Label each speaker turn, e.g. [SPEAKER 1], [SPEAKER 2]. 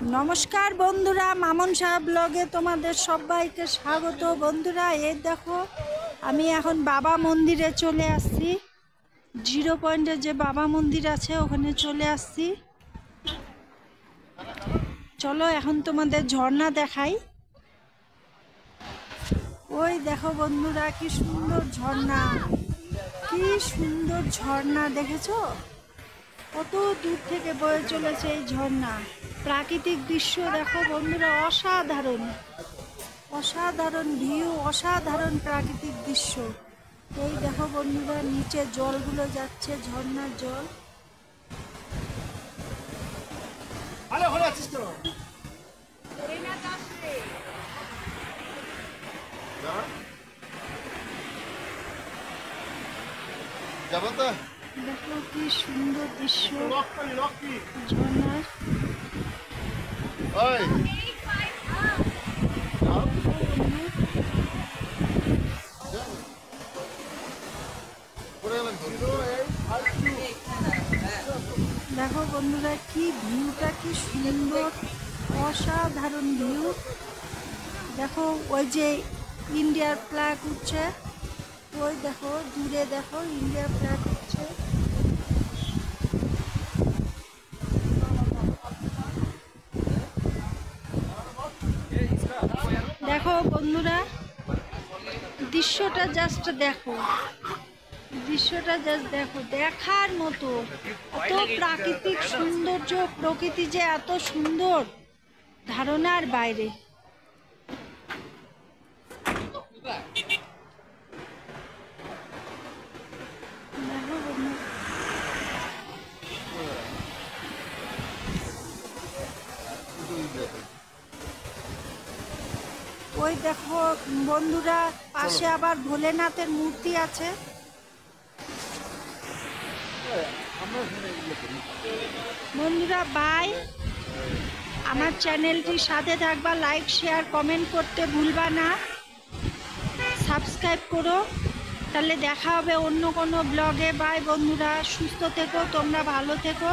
[SPEAKER 1] নমস্কার বন্ধুরা, মামুন সাহেব ব্লগে তোমাদের সবাইকে স্বাগত। বন্ধুরা, এই দেখো আমি এখন বাবা মন্দিরে চলে আসছি। জিরো পয়েন্টে যে বাবা মন্দির আছে ওখানে চলে আসছি। চলো এখন তোমাদের ঝর্ণা দেখাই। ওই দেখো বন্ধুরা, কি সুন্দর ঝর্ণা, কি সুন্দর ঝর্ণা, দেখেছো? কত দূর থেকে বয়ে চলেছে এই ঝর্ণা। প্রাকৃতিক দৃশ্য দেখো বন্ধুরা, অসাধারণ অসাধারণ ভিউ, অসাধারণ প্রাকৃতিক দৃশ্য। এই দেখো বন্ধুরা, নিচে জলগুলো যাচ্ছে, ঝর্ণার জল। দেখো কি সুন্দর দৃশ্য ঝর্ণার। দেখো বন্ধুরা, কি ভিউটা, কি সুন্দর অসাধারণ ভিউ। দেখো ওই যে ইন্ডিয়ার ফ্ল্যাগ উঠছে, ওই দেখো দূরে দেখো ইন্ডিয়ার ফ্ল্যাগ উঠছে। দেখো বন্ধুরা, দৃশ্যটা জাস্ট দেখো, দৃশ্যটা জাস্ট দেখো, দেখার মতো। এত প্রাকৃতিক সৌন্দর্য, প্রকৃতি যে এত সুন্দর, ধারণার বাইরে। দেখো বন্ধুরা, ওই দেখো বন্ধুরা, পাশে আবার ভোলেনাথের মূর্তি আছে। বন্ধুরা বাই, আমার চ্যানেলটির সাথে থাকবা, লাইক শেয়ার কমেন্ট করতে ভুলবা না, সাবস্ক্রাইব করো। তাহলে দেখা হবে অন্য কোনো ব্লগে। বাই বন্ধুরা, সুস্থ থেকো, তোমরা ভালো থেকো।